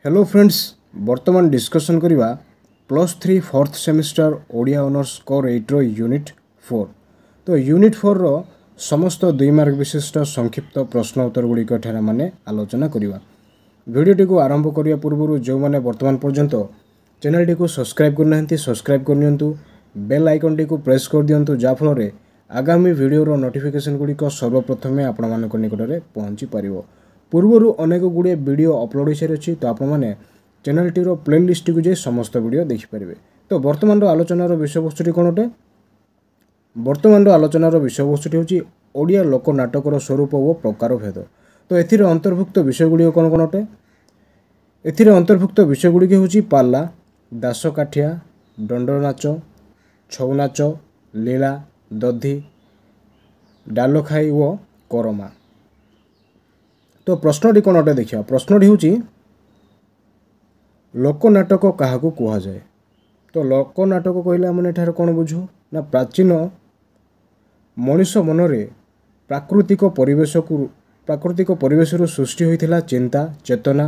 Hello friends वर्तमान discussion करवा +3 fourth semester Odia honours core 8 रो unit 4। तो यूनिट 4 रो समस्त 2 मार्क विशिष्ट संक्षिप्त प्रश्न उत्तर गुड़िक एठार माने आलोचना करवा। वीडियोटी को आरंभ करने पूर्व जो मैंने वर्तमान पर्यंत चैनल टी को सब्सक्राइब करना सब्सक्राइब करनियंतु, बेल आइकन टी को प्रेस कर दियंतु जाफल आगामी वीडियो नोटिफिकेशन गुड़िक सर्वप्रथमे आपण मानक निकट में पहुँची पारिबो। पूर्वर अनेक गुड़े वीडियो अपलोड हो सारी तो आपने चैनल टीर प्लेलिस्ट को जाए समस्त वीडियो देखिपारे। तो वर्तमान आलोचनार विषयवस्तुटी कौन अटे? वर्तमान आलोचनार विषयवस्तुटी हूँ ओडिया लोकनाटकर स्वरूप और प्रकार भेद। तो एथिर अंतर्भुक्त विषयगुड़ी कौन कौन अटे? एथिर अंतर्भुक्त विषयगुड़ी हूँ पाला, दासकाठिया, दंडनाच, छौ नाच, लीला, दधी, डालखाई और करमा। तो प्रश्नटी कौन अटे देखिए। प्रश्नटी हूँ लोकनाटक क्या कह जाए। तो लोकनाटक कहले आम एठार कौन बुझू ना प्राचीन मनीष मनरे प्राकृतिक परिवेश सृष्टि होता चिंता चेतना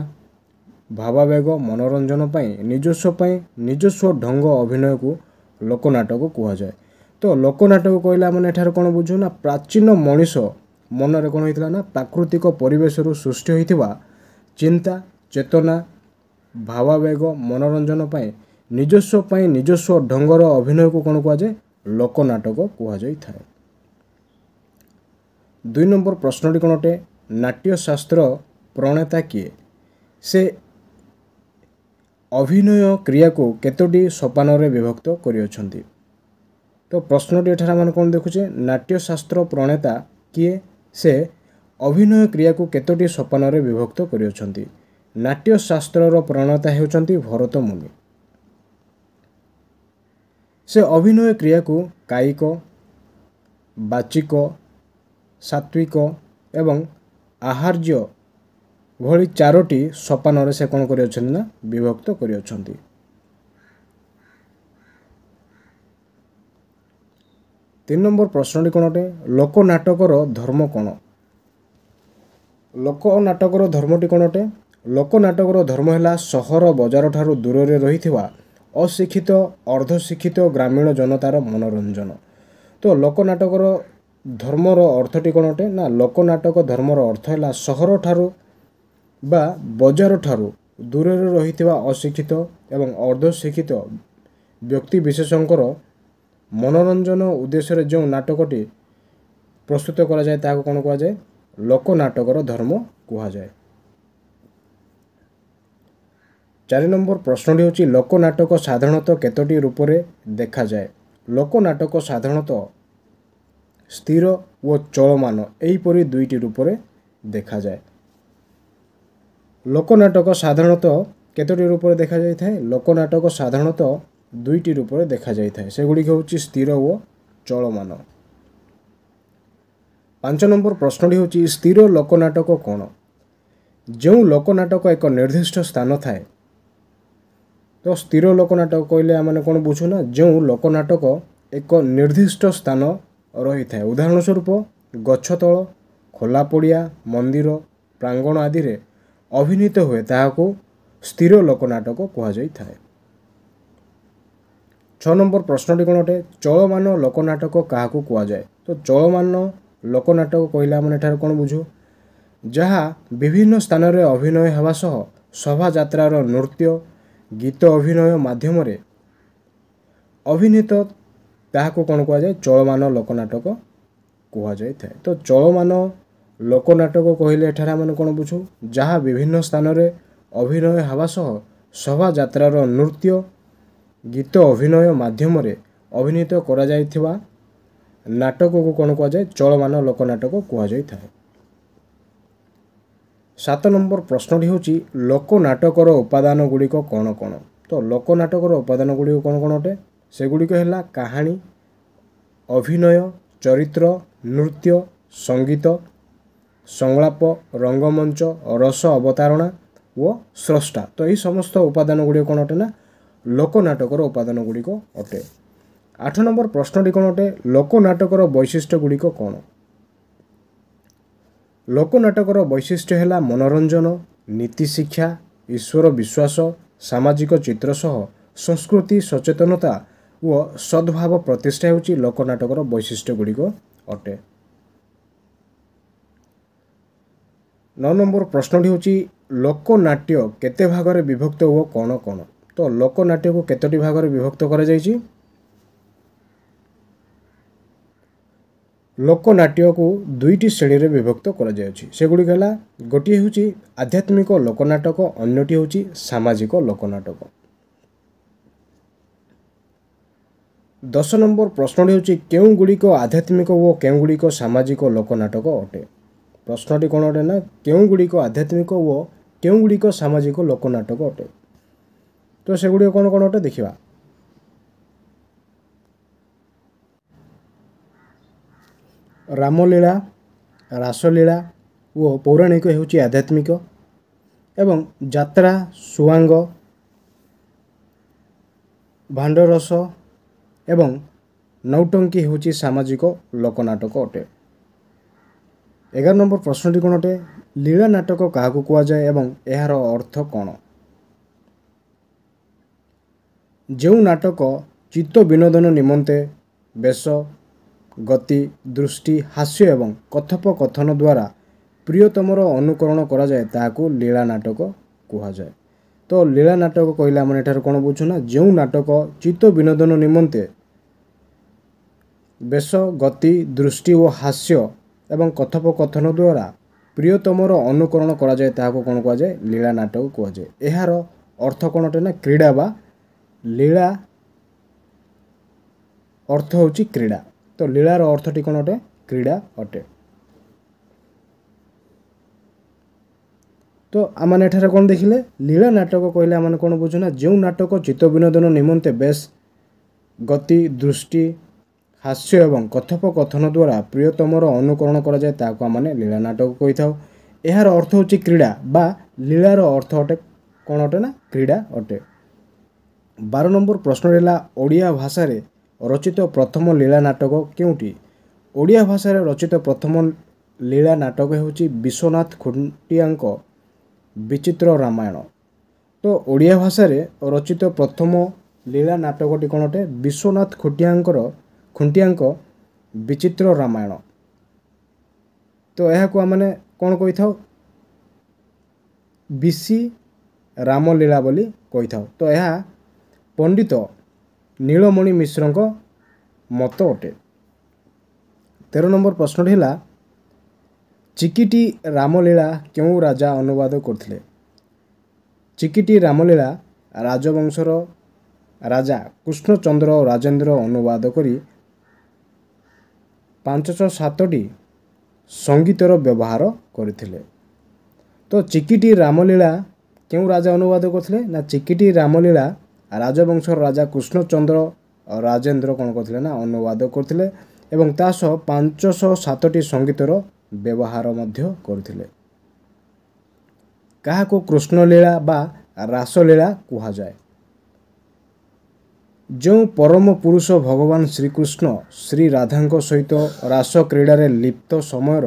भावावेग मनोरंजन निजस्व ढंग अभिनय को लोकनाटक कह जाए। तो लोकनाटक कहले आम एठार कौन बुझू ना प्राचीन मनीष मनरे कौन होता ना प्राकृतिक परिवेश सृष्टि होता चिंता चेतना भावावेग मनोरंजन निजस्व ढंगर अभिनय को कौन कहुए लोकनाटक कहुए। 2 नंबर प्रश्नटी कौन अटे? नाट्यशास्त्र प्रणेता किए? से अभिनय क्रिया को केतोटी सोपान रे विभक्त करियछंती। तो प्रश्नटी एठार मान कौन देखुचे नाट्यशास्त्र प्रणेता किए? से अभिनय क्रिया को केतोटी सोपान रे विभक्त करियछंती। नाट्यशास्त्र प्रणेता हेउचंती भरत मुनि। से अभिनय क्रिया को कायिक, बाचिक, सात्विक एवं आहार्य भली 4टी सोपान रे से कौन करियछंती ना विभक्त करियछंती। 3 नंबर प्रश्नटी कौन अटे? लोकनाटकर धर्म कौन? लोकनाटकर धर्मटी कौन अटे? लोकनाटकर धर्म है सहर बजार ठारू दूर रे रहिथिबा अशिक्षित अर्धशिक्षित ग्रामीण जनतार मनोरंजन। तो लोकनाटकर धर्मर अर्थटी कौन अटे? ना लोकनाटक धर्मर अर्थ है सहर ठारू बा बजार ठारू दूर रे रहिथिबा अशिक्षित एवं अर्धशिक्षित व्यक्ति विशेषकर मनोरंजन उद्देश्य जो नाटकटी प्रस्तुत करा जाए ताको कौन कहा जाए लोकनाटकर धर्म कहा जाए। 4 नंबर प्रश्नटी होची लोकनाटक साधारणतः केतोटी रूप रे देखा जाए? लोकनाटक साधारणतः स्थिर व चलमान एहीपरि 2टी रूप रे देखा जाए। लोकनाटक साधारणतः केतोटी रूप रे देखा जाए थाए? लोकनाटक साधारणतः 2टी रूप रे देखा जाए थाए। सेगुड़िक होची स्थिर व चलमान। 5 नंबर प्रश्नटी होची स्थिर लोकनाटक कौन? जो लोकनाटक एक निर्दिष्ट स्थान थाए। तो स्थिर लोकनाटक कहले आम कौन बुझू ना जो लोकनाटक एक निर्दिष्ट स्थान रही थाए। उदाहरण स्वरूप गछ तल, खोला पड़िया, मंदिर, प्रांगण आदि रे अभिनीत हुए ताहाको स्थिर लोकनाटक कह जाई थाए। 6 नंबर प्रश्नटी कौन अटे? चलमान लोकनाटक क्या कह जाए? तो चलमान लोकनाटक कहले आम एठार कौन बुझू जहाँ विभिन्न स्थान रे अभिनय हेबा सह शोभा यात्रार नृत्य गीत अभिनय माध्यम रे अभिनीत ताहाको कौन कह जाए चलमान लोकनाटक कह जाए थाए। तो चलमान लोकनाटक कहले एठार आम कौन बुझू जहाँ विभिन्न स्थान रे अभिनय हेबा सह शोभा यात्रार नृत्य गीत अभिनय माध्यम रे अभिनीत करा जायथिबा नाटक को कौन कह जाए चलमान लोकनाटक कह जाए थाए। 7 नंबर प्रश्नटी होची लोकनाटकर उपादान गुड़िक कौन कौन? तो लोकनाटकर उपादान गुड़िक कौन कौन अटे? सेगुड़िक है कहानी, अभिनय, चरित्र, नृत्य, संगीत, संलाप, रंगमंच, रस अवतारणा व स्रष्टा। तो यही समस्त उपादान गुड़िक कौन अटे ना लोकनाटकर उपादान गुड़िक अटे। 8 नंबर प्रश्नटी कौन अटे? लोकनाटकर वैशिष्ट्य गुड़िक कौन? लोकनाटकर वैशिष्ट्य है मनोरंजन, नीति शिक्षा, ईश्वर विश्वास सामाजिक चित्र सह संस्कृति सचेतनता व सद्भाव प्रतिष्ठा होची लोकनाटकर वैशिष्ट्य गुड़िक अटे। 9 नंबर प्रश्नटी होची लोकनाट्य केते भागरे विभक्त हो कौन कौन। तो लोकनाट्य को केतोटी भागरे विभक्त करा जायछि। लोकनाट्य को दुईटी श्रेणी रे विभक्त करा जायछि। सेगुडी हला गोटी होची आध्यात्मिक लोकनाटक अन्यटी होची सामाजिक लोकनाटक। 10 नंबर प्रश्नटी होची केउ गुड़िक आध्यात्मिक व केउ गुड़िक सामाजिक लोकनाटक अटे। प्रश्नटी कौन अटे ना केउ गुड़िक आध्यात्मिक व केउ गुड़िक सामाजिक लोकनाटक अटे। तो सेगुड़ी कौन कौन अटे देखिबा। रामलीला रासलीला व पौराणिक हेउची आध्यात्मिक एवं यात्रा सुआंग भांडरस एवं नौटंकी हेउची सामाजिक लोकनाटक अटे। 11 नंबर प्रश्नटी कौन अटे लीला नाटक क्या कुआ जाए एवं यार अर्थ कौन। जो नाटक चित्त विनोदन निमंते बेश गति दृष्टि हास्य एवं कथोपकथन द्वारा प्रियतमर अनुकरण करा जाए ताकू लीला नाटक कुआ जाए। तो लीला नाटक कहला माने एठार कौन बुझुना जो नाटक चित्त विनोदन निमंते बेश गति दृष्टि और हास्य एवं कथोपकथन द्वारा प्रियतमर अनुकरण करा जाए ताकू कौन कुआ जाए लीला नाटक कुआ जाए। यार अर्थ कौन अटे ना क्रीड़ा बा लीला अर्थ होची क्रीड़ा। तो लीलार अर्थटी कौन अटे क्रीड़ा अटे। तो आम एठार कौन देखिले लीला नाटक कहले आम कौन बुझुना जो नाटक चित्त विनोदन निमंते बेश गति दृष्टि हास्य एवं कथोपकथन द्वारा प्रियतमर अनुकरण करा जाए ताकू आम लीला नाटक कही था। यार अर्थ होची क्रीड़ा बा लीलार अर्थ अटे कौन अटे ना क्रीड़ा अटे। 12 नंबर प्रश्न रहा ओडिया भाषा रे रचित प्रथम लीला नाटक केउटी। ओडिया भाषा रे रचित प्रथम लीला नाटक हेउची विश्वनाथ खुंटियाक विचित्र रामायण। तो ओडिया भाषा रे रचित प्रथम लीला नाटकटी कौन अटे विश्वनाथ खुंटियाक विचित्र रामायण। तो यह को आमने कौन कही था बीसी रामलीला बोली कही था। तो यह पंडित नीलमणि मिश्र मत अटे। 13 नंबर प्रश्न है चिकिटी रामलीला क्यों राजा अनुवाद करथिले। चिकिटी रामलीला राजवंशर राजा कृष्णचंद्र और राजेंद्र अनुवाद करी 507टी संगीतर व्यवहार करथिले। तो चिकिटी रामलीला क्यों राजा अनुवाद करथिले ना चिकिटी रामलीला राजवंशर राजा कृष्णचंद्र और राजेंद्र कौन करथिले ना अनुवाद करथिले एवं ता सह 507टी संगीतर व्यवहार मध्य करथिले। काहाको कृष्णलीला बा रासलीला कुहा जाए। जो परम पुरुष भगवान श्रीकृष्ण श्री राधा सहित रास क्रीडारे लिप्त समयर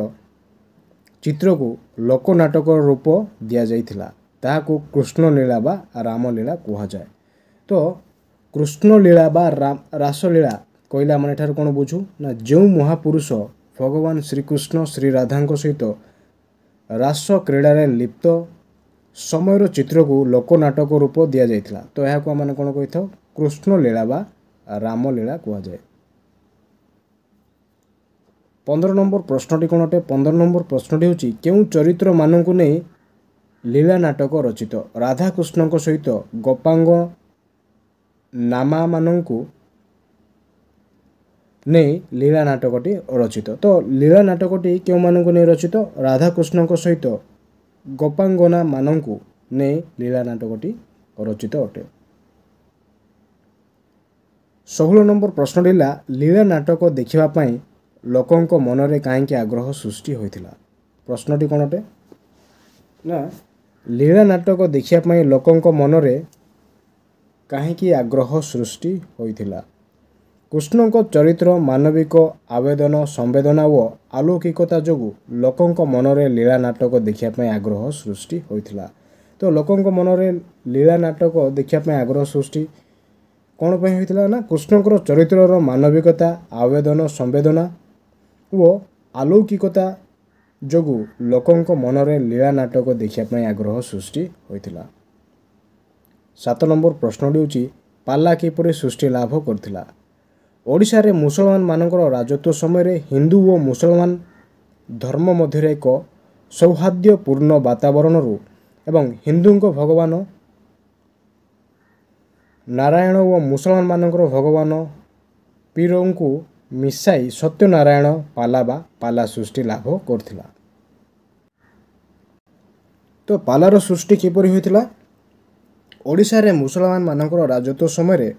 चित्र को लोकनाटक रूप दि जाइथिला ताहाको कृष्णलीला बा रामलीला कुहा जाए। तो कृष्णलीला बा रासलीला कहला माने ठार कौन बुझू ना जो महापुरुष भगवान श्रीकृष्ण श्री राधा सहित रास क्रीडारे लिप्त समयर चित्र को लोकनाटक रूप दि जाइथिला। तो यह को माने कौन कही था कृष्णलीला बा रामलीला कुहा जाए। 15 नंबर प्रश्नटी कौन अटे 15 नंबर प्रश्नटी होची केउ चरित्र मानकु नै लीला नाटक रचित। राधाकृष्ण सहित गोपांग नामा मानकु नै लीला नाटकटी रचित। तो लीला नाटकटी केउ मानकु नै रचित राधाकृष्ण सहित गोपांगना मानकु नै लीला नाटकटी रचित अटे। 16 नंबर प्रश्न लीला नाटक देखिबा पई लोकंक मनरे काहेकि आग्रह सृष्टि होइथिला। प्रश्नटी कौन अटे ना लीला नाटक देखिबा पई लोकंक मनरे काहेकि आग्रह सृष्टि होइथिला। कृष्णक चरित्र मानविक आवेदन संवेदना व अलौकिकता जोगु लोकंक मनरे लीला नाटक देखिबा पई आग्रह सृष्टि होइथिला। तो लोकंक मनरे लीला नाटक देखा आग्रह सृष्टि कौन पर होता ना कृष्णकर चरित्रर मानविकता आवेदन संवेदना और अलौकिकता जोगु लोकंक मनरे लीला नाटक देखा आग्रह सृष्टि होता। 7 नंबर प्रश्नटी होची पाला किपरि सृष्टि लाभ करथिला। ओडिशा रे मुसलमान मानकर राजत्व समय हिंदू और मुसलमान धर्म मध्य एक सौहार्दपूर्ण वातावरण एवं हिंदू भगवान नारायण और मुसलमान मानकर भगवान पीरों को मिसाई सत्यनारायण पाला बा पाला सृष्टि लाभ करथिला। तो पालार सृष्टि किपरि होइतिला। ओडिशा रे मुसलमान मानकर राजत्व समय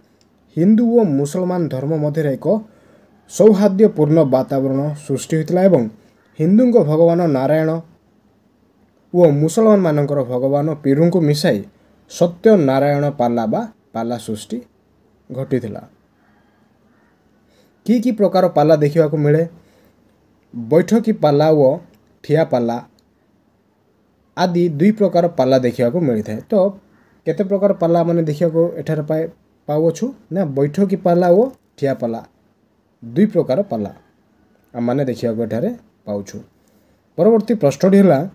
हिंदू और मुसलमान धर्म मध्य एक सौहार्दपूर्ण वातावरण सृष्टि होता एवं हिंदू भगवान नारायण और मुसलमान मानकर भगवान पीरू को मिसाई सत्यनारायण पाला बा पाला सृष्टि घटीला। कि प्रकार पाला देखा मिले बैठकी पाला और ठिया पाला आदि 2 प्रकार पाला देखा मिलता है। तो केते प्रकार पाला माने देखा एठार पाउछु ना बैठकी पाला और ठिया पाला 2 प्रकार पाला आम देखा एठार पाउछु। परवर्ती प्रश्नटी है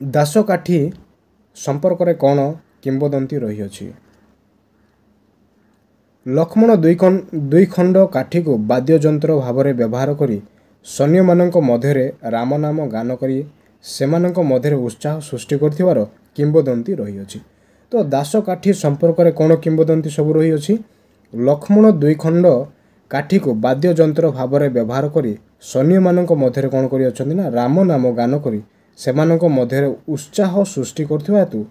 दासकाठी संपर्क में कौन किंबदंती रही अछि। लक्ष्मण 2 खंड काठी को वाद्ययंत्र भाव में व्यवहार करी सैन्य मानक मध्य राम नाम गान करी सेमानक मध्य उत्साह सृष्टि कर किंबदंती रही अछि। तो दासकाठी संपर्क में कौन किंबदंती सब रही अछि। लक्ष्मण 2 खंड काठी को वाद्ययंत्र भाव में व्यवहार करी सैन्य मानक मध्य कौन करी अछंती ना राम नाम गान करी सेमानक मध्य उत्साह सृष्टि करथिबा हेतु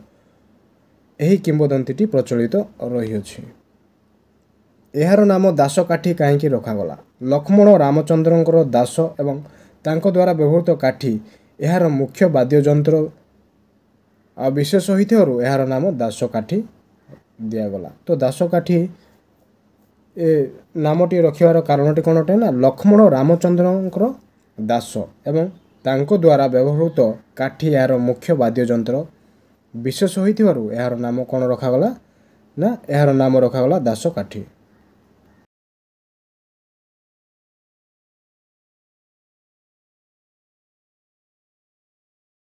एही किंबदंती प्रचलित रही अछि। एहार नाम दासकाठी कहीं रखागला। लक्ष्मण रामचंद्रंकर दास एवं तांको द्वारा व्यवहृत काठी एहार मुख्य वाद्ययंत्र विशेष होइथिबारु एहार नाम दासकाठी दियागला। तो दासकाठी ए नामटी रखिबार कारणटी कौन अटे ना लक्ष्मण रामचंद्रंकर दास एवं तांको द्वारा व्यवहृत काठी एहार मुख्य वाद्ययंत्र विशेष होइथिबारु एहार नाम कौन रखागला ना एहार नाम रखागला दासकाठी।